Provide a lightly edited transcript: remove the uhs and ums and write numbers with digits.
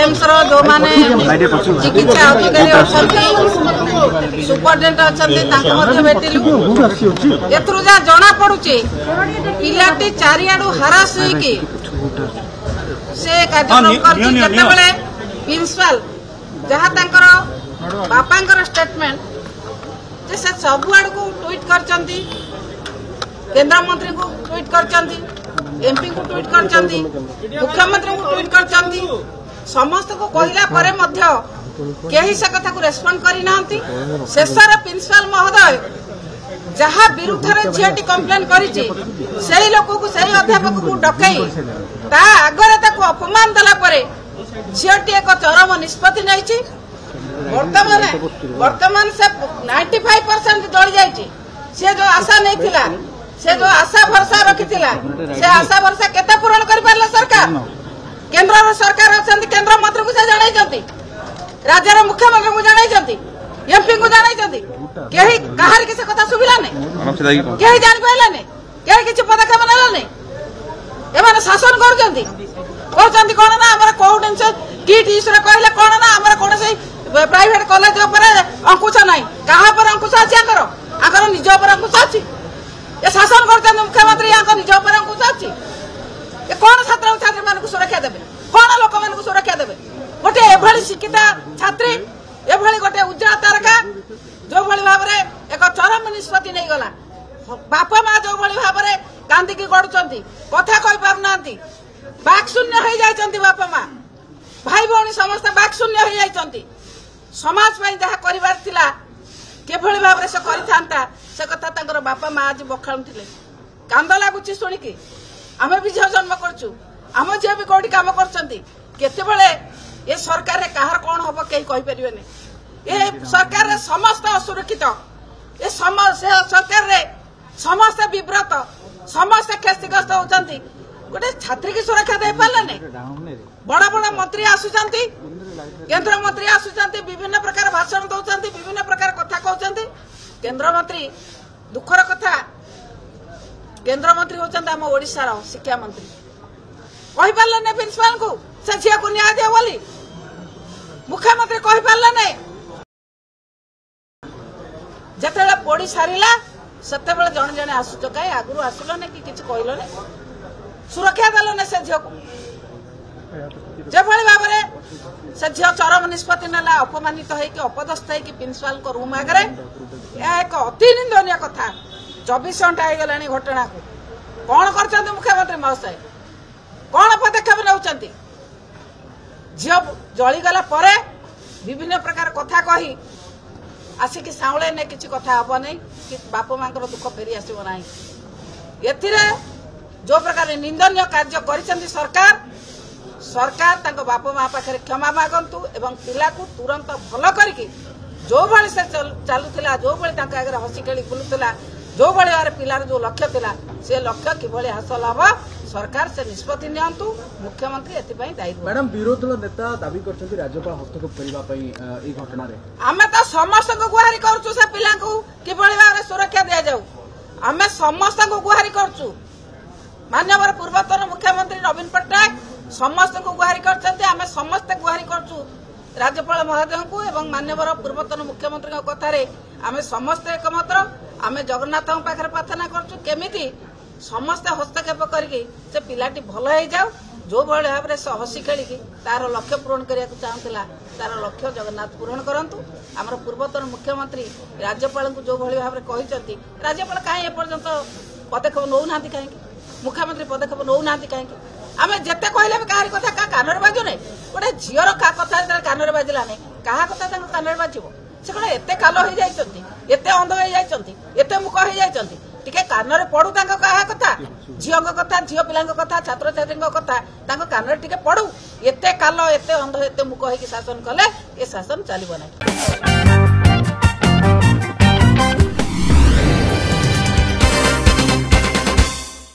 AIIMS जो माने चिकित्सा अधिकारी अच्छा सुपरडेंट अच्छा भेटिलु एथरू जहाँ जना पड़ुचे पिलाटी चारिआडू हारास होइकी से कार्यक्रम करते प्रिंसिपल जहाँ तांकर बापांकर स्टेटमेंट से सब आड़ को ट्वीट करचंती केंद्र मंत्री को ट्वीट करचंती एमपी को ट्वीट करचंती मुख्यमंत्री को ट्वीट करचंती समस्त को कहला परे मध्य केही से कथा को रेस्पोंड करी नांती शेषर प्रिंसिपल महोदय जहाँ विरुद्ध रे झीटी कंप्लेन करिछि सेही लोक को सेही अध्यापक को डकई ता आगरे ताको अपमान दला परे झीटी एक चरम निष्पत्ति नैछि वर्तमान से 95% जली जाइए से जो आशा नहीं थिला से जो आशा भरसा रखी थिला से आशा भरसा केते पूरण कर पारला सरकार केंद्र सरकार अछंती केंद्र मंत्री को से जणाई जंती राज्य रे मुख्यमंत्री को जणाई जंती एमपी को जणाई जंती केही कहार किसे कथा सुबिला नै केही जानि पाइला नै केही किछि पदक्षेप नेला नै एमाने शासन कर जंती कोन ना हमर कोड किट इशरे कहले कोन ना हमर कोन से प्राइवेट कॉलेज अंकुश नाई क्या पर अंकुश अच्छी आकर निज अंकुश अच्छी ये शासन कर मुख्यमंत्री निज अंकुश अच्छी कौन छात्र छात्री मान सुरक्षा देवे कौन लोक मान सुरक्षा देवे गोटे एभली शिक्षिता छात्री एभली गोटे उज्जवल तारका जो भाई भाव में एक चरम निष्पत्ति नहीं गला बापा माँ जो भाई भाव में कांदिकी गड़ुंट कथा कही पारना बाक शून्य हो जाती बापा माँ भाई भौणी समस्त बाक शून्य हो जाती समाज में जहाँ करिवार थिला केभली भाव से करिथांता से कथा तांकर बापा माँ आज बखाणुथिले कांद लागुची शुणिकी आमे भी झियो जन्म करछु आम झियो भी कोठी काम करछंती केतेबेले ए सरकार रे कहार कोन हबो केही कहि परिबेनी ए सरकार रे समस्त असुरक्षित ए सरकार रे समस्त विव्रत समस्त क्षतिग्रस्त होचंती गोटे छात्री की सुरक्षा दे पारला नै बड़ा बड़ा मंत्री आसुचंती केंद्र मंत्री आसुचंती विभिन्न प्रकार भाषण दौचंती विभिन्न प्रकार कथा कहउचंती केंद्र मंत्री दुखर कथा केंद्र मंत्री होचंती हम ओडिसा रो शिक्षा मंत्री कहि पारला नै प्रिंसिपल को से झिया को न्याय दे बोली मुख्यमंत्री कहि पारला नै जतेला पड़ी सारिला सतेबेले जण जण आसुच काई आगुरु आसुलो नै कि किछ कहलो नै सुरक्षा देलो नै से झिया को जे भली भाव में से झील चरम निष्पत्ति नेला अपमानित होइकि अपदस्थ होइकि प्रिंसिपल को रूम आगे एक अति निंदनीय कथा 24 घंटा हो गलानी घटना को कौन कर मुख्यमंत्री महोदय कौन पदक्षेप नौचंती झील जलीगला परे विभिन्न प्रकार कथा कही आसिक साउले ने किछि कथा हबो नै कि बाप मां दुख फेरी आसीबो नै एथिरे जो प्रकार निंदनीय कार्य करिसेंती सरकार तांको बाप माँ पाखे क्षमा मागंतु एवं पिला को तुरंत भल करके जो भाई से चलुला जो भाई आगे हसी खेली बुलूला जो भाई भाव पिलार जो लक्ष्य थिला से लक्ष्य किभली हासिल हम सरकार से निष्पत्ति नियंतु मुख्यमंत्री एथिपाई दायी। मैडम विरोधी दल नेता दाबी करछन्ती राज्यपाल हस्तक्षेप करबा पई ई घटना रे आमे तो समस्त को गुहारी करछु से पिला को किभली भाव सुरक्षा दिया जाऊ आमे समस्त को गुहारी करछु माननीय पूर्वतन मुख्यमंत्री नवीन पट्टनायक समस्त को गुहारी करछन्ती आमे समस्त गुहारी करछु राज्यपाल महोदय को एवं माननीय पूर्वतन मुख्यमंत्री कथा रे आमे समस्त एकमत आमे जगन्नाथ पाखरे प्रार्थना करछु केमिति समस्त हस्तक्षेप करके से पिलाटी भल हो जाऊ जो भाई भाव में से हसी खेलिकी तार लक्ष्य पूरण करने को चाहूला तार लक्ष्य जगन्नाथ पूरण करंतु आमर पूर्वतन मुख्यमंत्री राज्यपाल को जो भाई भाव में कहते राज्यपाल कहीं एपर्यंत पदक्षेप नौना कहीं मुख्यमंत्री पदक्षेप नौना कहीं आम जिते कहले भी कहार कथा क्या कान बाजू ना गोटे झीर कथा कान बाजिला नहीं क्या कथा कान बाजब से कौन एत काल हो जाती एत अंध हो जाती एत मुख हो जाती टिके कान पड़ू क्या कथा झील कथा झील पिला कथा छात्र छात्री कथा कान टिके पड़ू एत काल एत अंध एत मुख हो शासन कले ये शासन चलो ना।